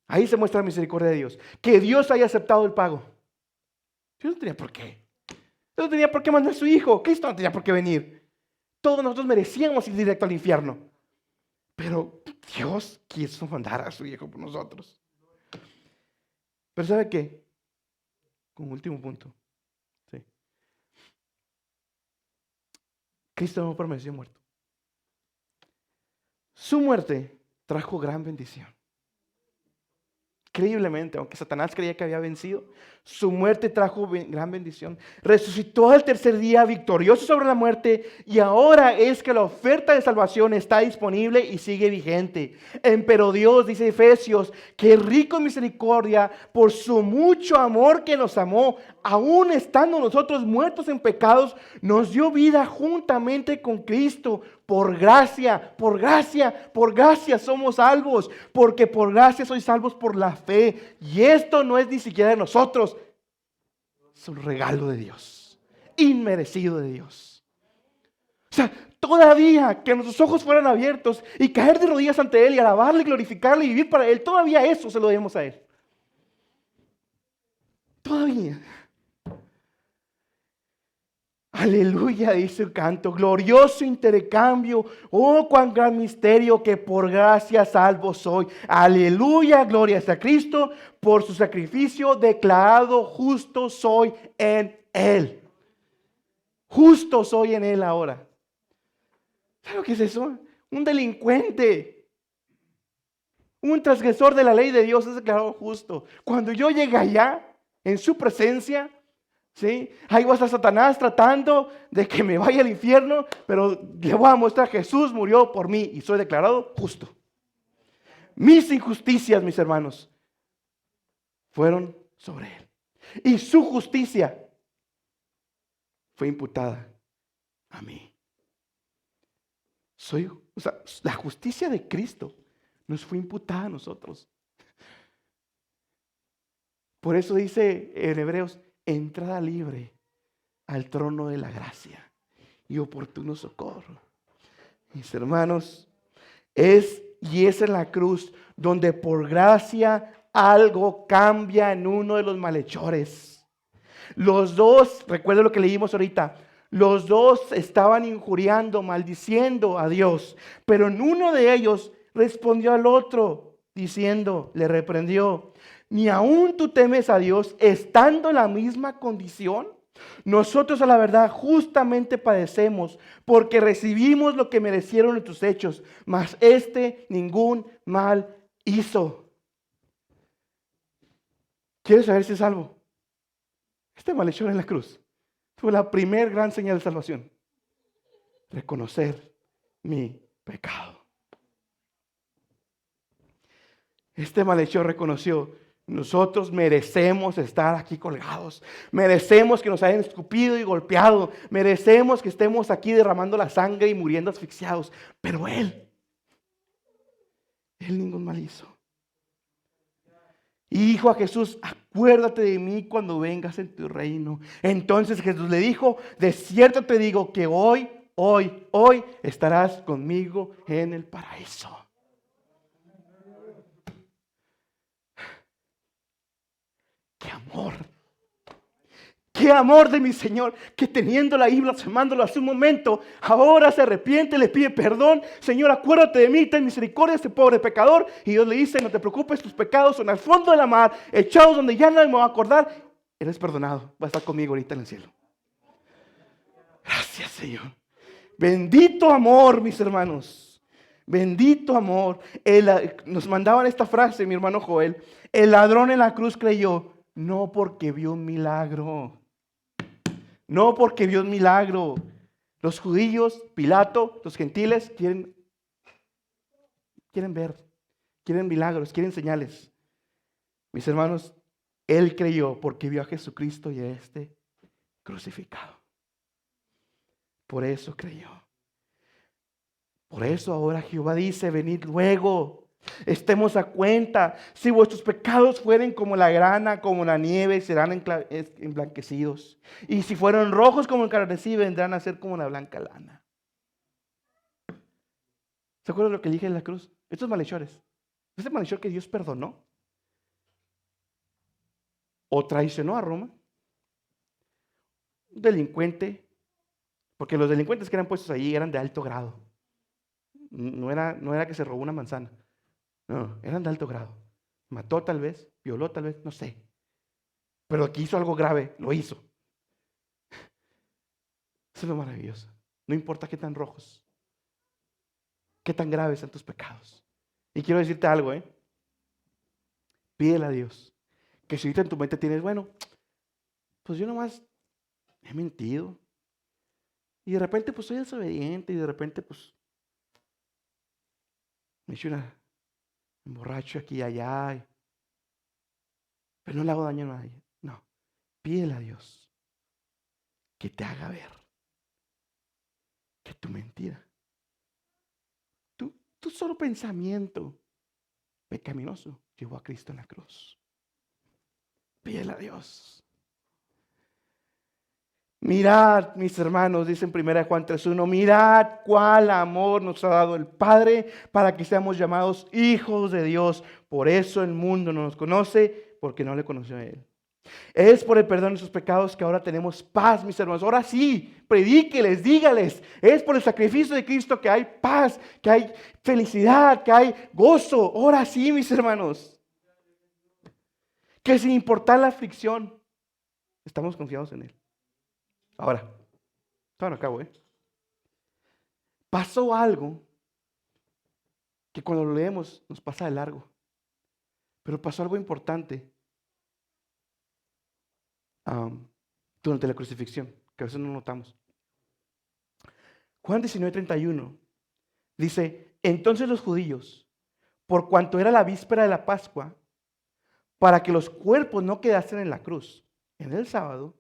Ahí se muestra la misericordia de Dios. Que Dios haya aceptado el pago. Dios no tenía por qué. Dios no tenía por qué mandar a su hijo. Cristo no tenía por qué venir. Todos nosotros merecíamos ir directo al infierno. Pero Dios quiso mandar a su hijo por nosotros. Pero ¿sabe qué? Como último punto. Sí. Cristo no permaneció muerto. Su muerte trajo gran bendición. Increíblemente, aunque Satanás creía que había vencido, su muerte trajo gran bendición. Resucitó al tercer día victorioso sobre la muerte, y ahora es que la oferta de salvación está disponible y sigue vigente. Pero Dios, dice Efesios, que rico en misericordia, por su mucho amor que nos amó, aún estando nosotros muertos en pecados, nos dio vida juntamente con Cristo. Por gracia somos salvos, porque por gracia sois salvos por la fe. Y esto no es ni siquiera de nosotros, es un regalo de Dios, inmerecido de Dios. O sea, todavía que nuestros ojos fueran abiertos y caer de rodillas ante Él y alabarle, glorificarle y vivir para Él, todavía eso se lo debemos a Él. Todavía. Aleluya, dice el canto, glorioso intercambio, oh cuán gran misterio, que por gracia salvo soy. Aleluya, gloria a Cristo, por su sacrificio declarado justo soy en Él. Justo soy en Él ahora. ¿Sabe lo que es eso? Un delincuente, un transgresor de la ley de Dios es declarado justo. Cuando yo llegue allá, en su presencia, ¿sí? Ahí va a estar Satanás tratando de que me vaya al infierno, pero le voy a mostrar que Jesús murió por mí y soy declarado justo. Mis injusticias, mis hermanos, fueron sobre Él. Y su justicia fue imputada a mí. La justicia de Cristo nos fue imputada a nosotros. Por eso dice en Hebreos: entrada libre al trono de la gracia y oportuno socorro. Mis hermanos, y es en la cruz donde por gracia algo cambia en uno de los malhechores. Los dos, recuerden lo que leímos ahorita, Los dos estaban injuriando, maldiciendo a Dios, pero en uno de ellos respondió al otro, diciendo, le reprendió: ¿ni aún tú temes a Dios estando en la misma condición? Nosotros a la verdad justamente padecemos, porque recibimos lo que merecieron nuestros hechos, mas ningún mal hizo. ¿Quieres saber si es salvo? Malhechor en la cruz fue la primer gran señal de salvación. Reconocer mi pecado. Malhechor reconoció: nosotros merecemos estar aquí colgados. Merecemos que nos hayan escupido y golpeado. Merecemos que estemos aquí derramando la sangre y muriendo asfixiados. Pero Él ningún mal hizo. Y dijo a Jesús: acuérdate de mí cuando vengas en tu reino. Entonces Jesús le dijo: de cierto te digo que hoy estarás conmigo en el paraíso. ¡Qué amor! ¡Qué amor de mi Señor! Que teniendo la ira, blasfemándolo hace un momento, ahora se arrepiente, le pide perdón. Señor, acuérdate de mí, ten misericordia de este pobre pecador. Y Dios le dice: no te preocupes, tus pecados son al fondo de la mar, echados donde ya nadie me va a acordar. Eres perdonado, va a estar conmigo ahorita en el cielo. Gracias, Señor. Bendito amor, mis hermanos. Bendito amor. Nos mandaban esta frase, mi hermano Joel: el ladrón en la cruz creyó, no porque vio un milagro. No porque vio un milagro. Los judíos, Pilato, los gentiles quieren ver, quieren milagros, quieren señales. Mis hermanos, él creyó porque vio a Jesucristo y a crucificado. Por eso creyó. Por eso ahora Jehová dice: venid luego, estemos a cuenta. Si vuestros pecados fueren como la grana, como la nieve, serán emblanquecidos. Y si fueron rojos como el carmesí, vendrán a ser como la blanca lana. ¿Se acuerdan lo que dije en la cruz? Estos malhechores. Este malhechor que Dios perdonó, o traicionó a Roma, un delincuente, porque los delincuentes que eran puestos allí eran de alto grado. No era que se robó una manzana. No, eran de alto grado. Mató tal vez, violó tal vez, no sé. Pero aquí hizo algo grave, lo hizo. Eso es lo maravilloso. No importa qué tan rojos, qué tan graves sean tus pecados. Y quiero decirte algo, pídele a Dios que si ahorita en tu mente tienes, bueno, pues yo nomás he mentido. Y de repente pues soy desobediente y de repente pues me echo un borracho aquí y allá. Pero no le hago daño a nadie. No, pídele a Dios que te haga ver que tu mentira, tu solo pensamiento pecaminoso llevó a Cristo en la cruz. Pídele a Dios. Mirad, mis hermanos, dice en 1 Juan 3:1, mirad cuál amor nos ha dado el Padre para que seamos llamados hijos de Dios. Por eso el mundo no nos conoce, porque no le conoció a Él. Es por el perdón de sus pecados que ahora tenemos paz, mis hermanos. Ahora sí, predíqueles, dígales. Es por el sacrificio de Cristo que hay paz, que hay felicidad, que hay gozo. Ahora sí, mis hermanos. Que sin importar la aflicción, estamos confiados en Él. Ahora, todavía no acabo, Pasó algo que cuando lo leemos nos pasa de largo. Pero pasó algo importante durante la crucifixión, que a veces no notamos. Juan 19:31 dice: entonces los judíos, por cuanto era la víspera de la Pascua, para que los cuerpos no quedasen en la cruz en el sábado,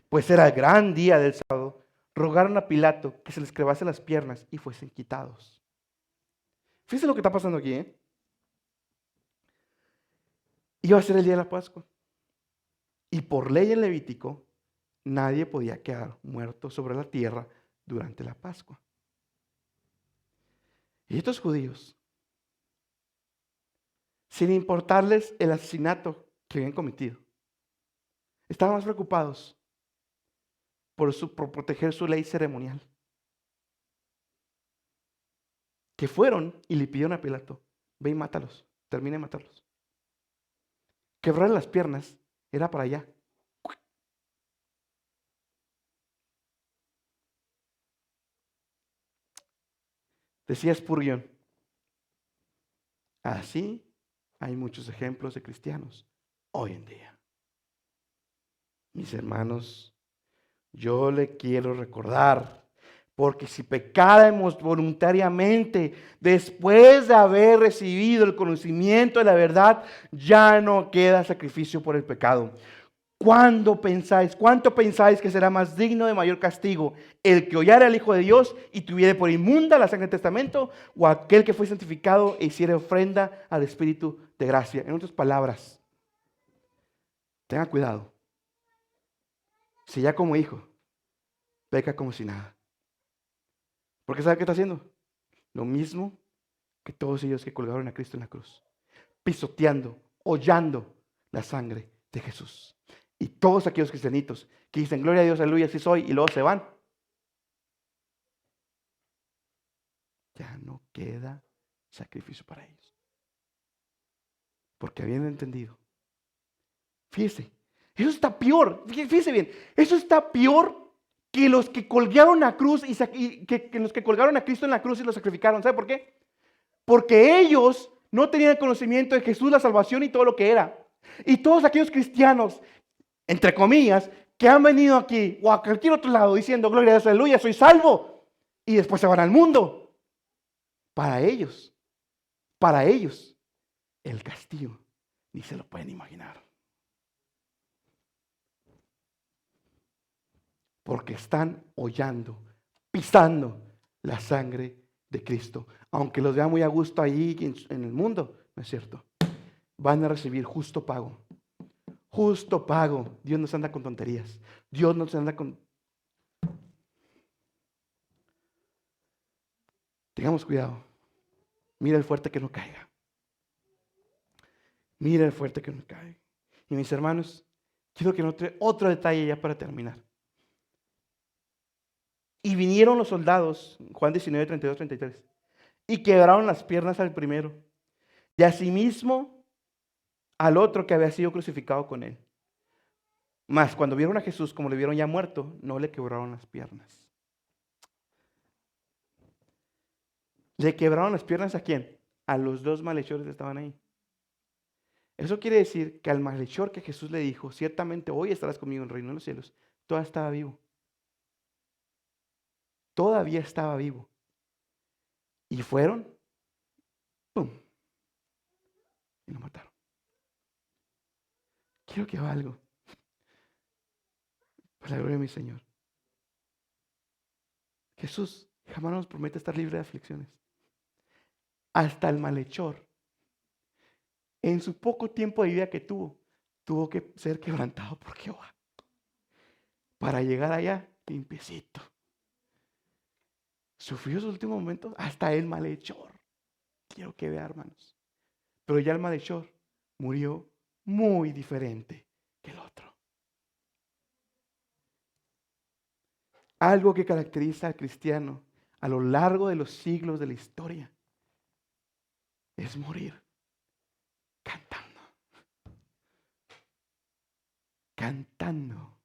pues era el gran día del sábado, rogaron a Pilato que se les clavase las piernas y fuesen quitados. Fíjense lo que está pasando aquí, Iba a ser el día de la Pascua. Y por ley en Levítico, nadie podía quedar muerto sobre la tierra durante la Pascua. Y estos judíos, sin importarles el asesinato que habían cometido, estaban más preocupados por proteger su ley ceremonial. Que fueron y le pidieron a Pilato, ve y mátalos, termina de matarlos. Quebrar las piernas era para allá. Decía Spurgeon, así hay muchos ejemplos de cristianos hoy en día. Mis hermanos, yo le quiero recordar, porque si pecáramos voluntariamente después de haber recibido el conocimiento de la verdad, ya no queda sacrificio por el pecado. ¿Cuánto pensáis que será más digno de mayor castigo? ¿El que hollara al Hijo de Dios y tuviere por inmunda la sangre del testamento? ¿O aquel que fue santificado e hiciera ofrenda al Espíritu de gracia? En otras palabras, tenga cuidado. Si ya como hijo, peca como si nada. Porque ¿sabe qué está haciendo? Lo mismo que todos ellos que colgaron a Cristo en la cruz. Pisoteando, hollando la sangre de Jesús. Y todos aquellos cristianitos que dicen, gloria a Dios, aleluya, así soy, y luego se van. Ya no queda sacrificio para ellos. Porque habían entendido. Fíjese, eso está peor. Fíjese bien, eso está peor que los que colgaron a cruz que los que colgaron a Cristo en la cruz y lo sacrificaron. ¿Sabe por qué? Porque ellos no tenían conocimiento de Jesús, la salvación y todo lo que era. Y todos aquellos cristianos, entre comillas, que han venido aquí o a cualquier otro lado diciendo, gloria a Dios, aleluya, soy salvo. Y después se van al mundo. Para ellos, el castigo ni se lo pueden imaginar. Porque están hollando, pisando la sangre de Cristo. Aunque los vean muy a gusto ahí en el mundo, no es cierto. Van a recibir justo pago. Justo pago. Dios no se anda con tonterías. Dios no se anda con... Tengamos cuidado. Mira el fuerte que no caiga. Mira el fuerte que no caiga. Y mis hermanos, quiero que note otro detalle ya para terminar. Y vinieron los soldados, Juan 19, 32, 33, y quebraron las piernas al primero, y asimismo al otro que había sido crucificado con él. Mas cuando vieron a Jesús, como le vieron ya muerto, no le quebraron las piernas. ¿Le quebraron las piernas a quién? A los dos malhechores que estaban ahí. Eso quiere decir que al malhechor que Jesús le dijo, ciertamente hoy estarás conmigo en el reino de los cielos, todavía estaba vivo. Todavía estaba vivo. Y fueron, ¡pum!, y lo mataron. Quiero que haga algo. Por la gloria de mi Señor. Jesús jamás nos promete estar libre de aflicciones. Hasta el malhechor, en su poco tiempo de vida que tuvo que ser quebrantado por Jehová. Para llegar allá, limpiecito. Sufrió sus últimos momentos hasta el malhechor. Quiero que vea, hermanos. Pero ya el malhechor murió muy diferente que el otro. Algo que caracteriza al cristiano a lo largo de los siglos de la historia es morir cantando. Cantando.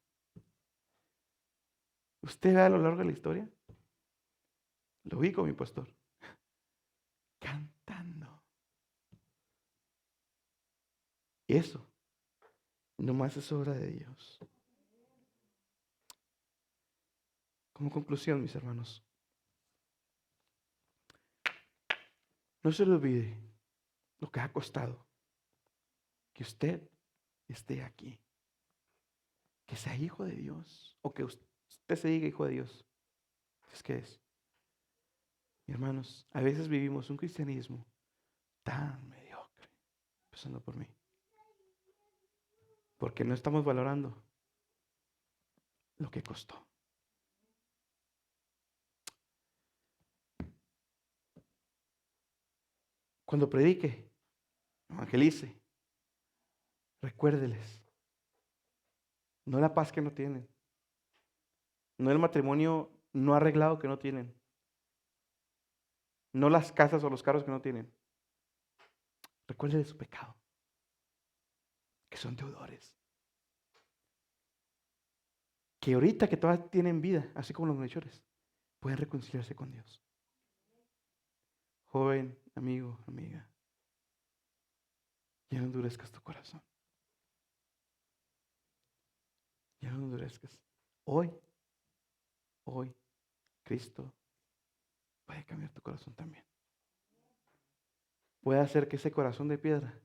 ¿Usted ve a lo largo de la historia? Lo vi con mi pastor. Cantando. Eso nomás es obra de Dios. Como conclusión, mis hermanos, no se le olvide lo que ha costado que usted esté aquí, que sea hijo de Dios, o que usted se diga hijo de Dios. Es que es. Hermanos, a veces vivimos un cristianismo tan mediocre, empezando por mí, porque no estamos valorando lo que costó. Cuando predique, evangelice, recuérdeles, no la paz que no tienen, no el matrimonio no arreglado que no tienen, no las casas o los carros que no tienen. Recuerde de su pecado, que son deudores. Que ahorita que todavía tienen vida, así como los malhechores, pueden reconciliarse con Dios. Joven, amigo, amiga, ya no endurezcas tu corazón. Ya no endurezcas. Hoy, Cristo puede cambiar tu corazón también. Puede hacer que ese corazón de piedra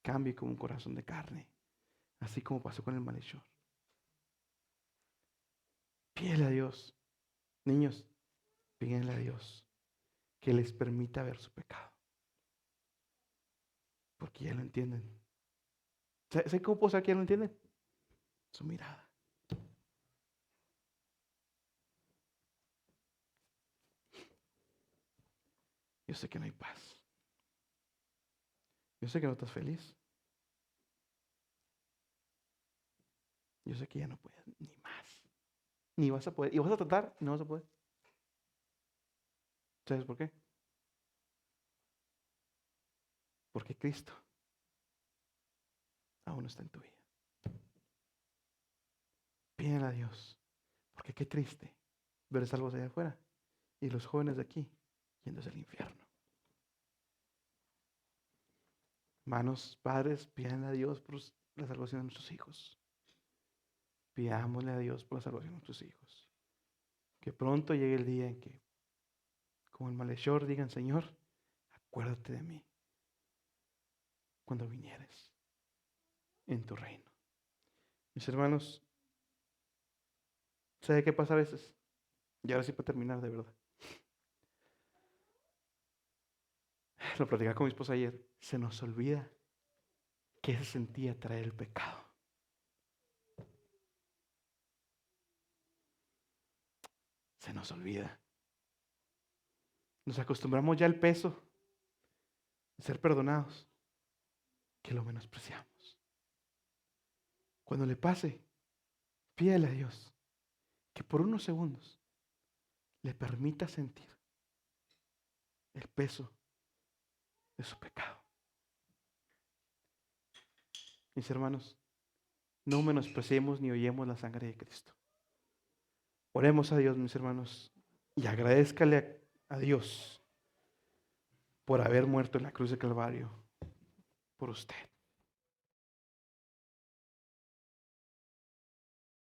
cambie como un corazón de carne, así como pasó con el malhechor. Pídele a Dios, niños, pídenle a Dios que les permita ver su pecado, porque ya lo entienden. ¿Sabe cómo puedo saber que ya lo entienden? Su mirada. Yo sé que no hay paz. Yo sé que no estás feliz. Yo sé que ya no puedes ni más. Ni vas a poder. Y vas a tratar y no vas a poder. ¿Sabes por qué? Porque Cristo aún no está en tu vida. Pídele a Dios. Porque qué triste ver salvos allá afuera y los jóvenes de aquí yéndose al infierno. Hermanos, padres, pídanle a Dios por la salvación de nuestros hijos. Pidámosle a Dios por la salvación de nuestros hijos. Que pronto llegue el día en que, como el malhechor, digan: Señor, acuérdate de mí cuando vinieres en tu reino. Mis hermanos, ¿sabe qué pasa a veces? Y ahora sí para terminar, de verdad. Lo platicaba con mi esposa ayer. Se nos olvida qué se sentía traer el pecado. Se nos olvida. Nos acostumbramos ya al peso de ser perdonados, que lo menospreciamos. Cuando le pase, pídele a Dios que por unos segundos le permita sentir el peso de su pecado. Mis hermanos, no menospreciemos ni oyemos la sangre de Cristo. Oremos a Dios, mis hermanos, y agradézcale a Dios por haber muerto en la cruz de Calvario por usted.